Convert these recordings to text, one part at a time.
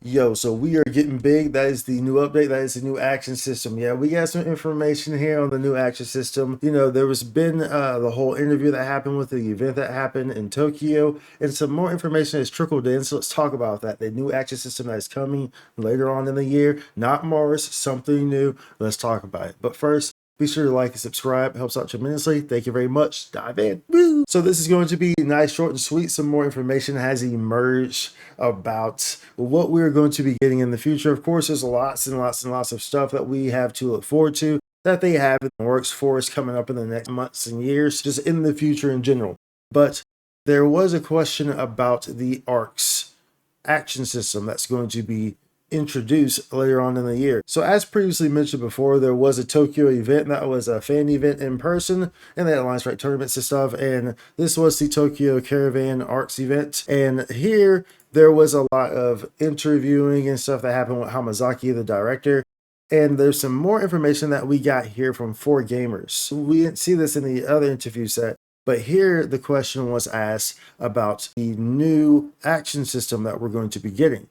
Yo, so we are getting big. That is the new update. That is the new action system. Yeah, we got some information here on the new action system. You know, there was been the whole interview that happened with the event that happened in Tokyo, and some more information has trickled in. So let's talk about that. The new action system that is coming later on in the year, not Mars, something new. Let's talk about it. But first, be sure to like and subscribe. It helps out tremendously. Thank you very much. Dive in. Woo! So this is going to be nice, short, and sweet. Some more information has emerged about what we're going to be getting in the future. Of course, there's lots and lots and lots of stuff that we have to look forward to, that they have in the works for us coming up in the next months and years, just in the future in general. But there was a question about the ARCS action system that's going to be introduced later on in the year. So as previously mentioned before, there was a Tokyo event that was a fan event in person, and they had Alliance Right tournaments and stuff, and this was the Tokyo Caravan ARCS event. And here there was a lot of interviewing and stuff that happened with Hamazaki, the director. And there's some more information that we got here from 4Gamers. We didn't see this in the other interview set, but here the question was asked about the new action system that we're going to be getting.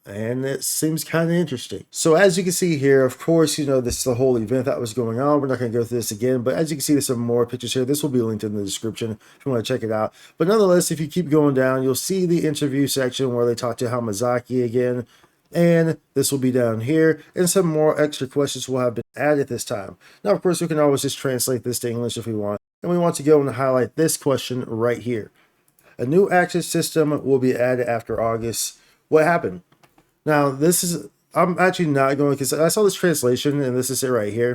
And it seems kind of interesting. So as you can see here, of course, you know, this is the whole event that was going on. We're not going to go through this again, but as you can see, there's some more pictures here. This will be linked in the description if you want to check it out. But nonetheless, if you keep going down, you'll see the interview section where they talk to Hamazaki again. And this will be down here. And some more extra questions will have been added this time. Now, of course, we can always just translate this to English if we want. And we want to go and highlight this question right here. A new action system will be added after August. What happened? Now, this is, I'm actually not going, because I saw this translation, and this is it right here.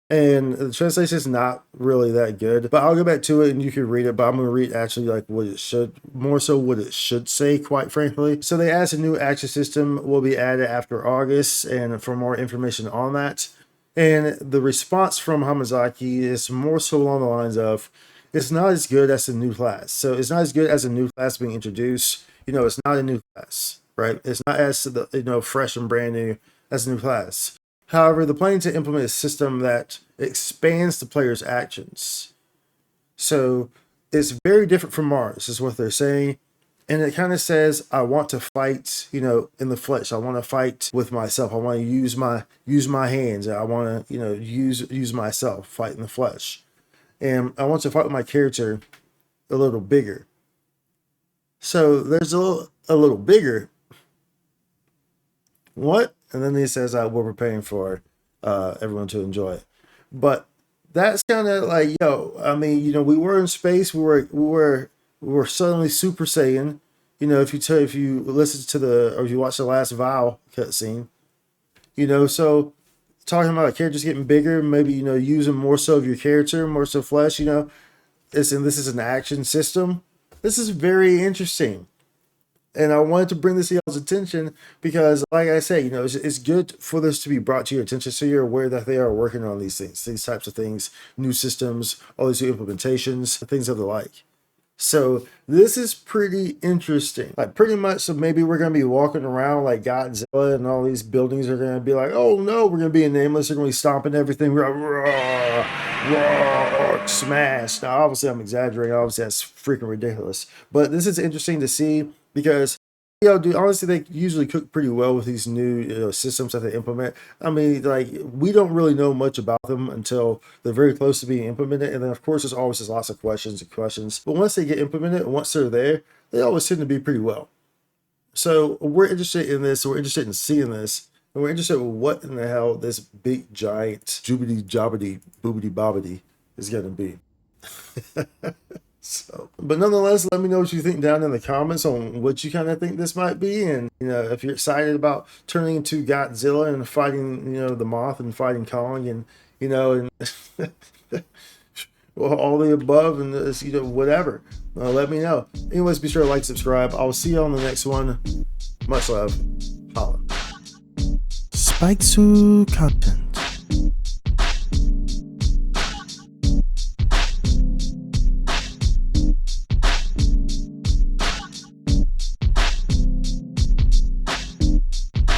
And the translation is not really that good, but I'll go back to it and you can read it, but I'm going to read actually like what it should, more so what it should say, quite frankly. So they asked a new action system will be added after August, and for more information on that. And the response from Hamazaki is more so along the lines of, it's not as good as a new class. So it's not as good as a new class being introduced. You know, it's not a new class. Right? It's not as fresh and brand new as a new class. However, they're planning to implement a system that expands the player's actions. So it's very different from Mars, is what they're saying. And it kind of says, I want to fight, you know, in the flesh. I want to fight with myself. I want to use my hands. I want to, you know, use myself, fight in the flesh. And I want to fight with my character a little bigger. So there's a little bigger. What? And then he says, we're preparing for everyone to enjoy it. But that's kind of like, yo, I mean, you know, we were in space, we were suddenly Super Saiyan. You know, if you listen to or if you watch the last Vow cutscene, you know, so talking about characters getting bigger, maybe, you know, using more so of your character, more so flesh, you know, this is an action system. This is very interesting. And I wanted to bring this to y'all's attention because, like I said, you know, it's good for this to be brought to your attention so you're aware that they are working on these things, these types of things, new systems, all these new implementations, things of the like. So this is pretty interesting. Like pretty much, so maybe we're going to be walking around like Godzilla and all these buildings are going to be like, oh no, we're going to be nameless. They're going to be stomping everything. We're like, roar, smash. Now, obviously, I'm exaggerating. Obviously, that's freaking ridiculous. But this is interesting to see because, you know, dude, honestly, they usually cook pretty well with these new, you know, systems that they implement. I mean, like, we don't really know much about them until they're very close to being implemented. And then, of course, there's always just lots of questions. But once they get implemented, once they're there, they always tend to be pretty well. So we're interested in this. We're interested in seeing this. And we're interested in what in the hell this big, giant, joobity, jobbity, boobity, bobbity is going to be. So, but nonetheless, let me know what you think down in the comments on what you kind of think this might be. And, you know, if you're excited about turning into Godzilla and fighting, you know, the Moth and fighting Kong and, you know, and well, all the above and this, you know, whatever, let me know. Anyways, be sure to like, subscribe. I'll see you on the next one. Much love. Holla. Spike content.